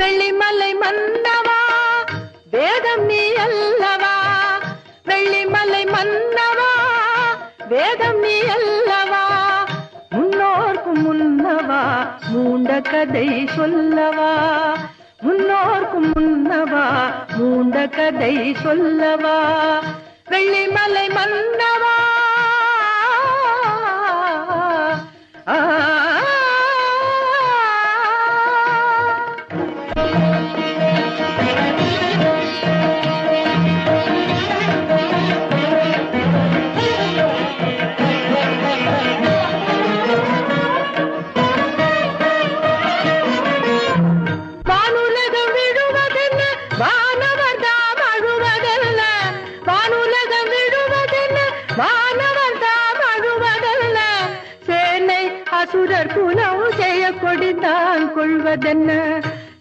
வெள்ளிமலை மன்னவா வேதம் நீ அல்லவா, வெள்ளிமலை மன்னவா வேதம் நீ அல்லவா, முன்னோர்க்கு முன்னவா மூண்ட கதை சொல்லவா, முன்னோர்க்கு முன்னவா மூண்ட கதை சொல்லவா, வெள்ளிமலை மன்னவா. அசுரர் குலம் செய்ய கொடிதான் கொள்வதென்ன,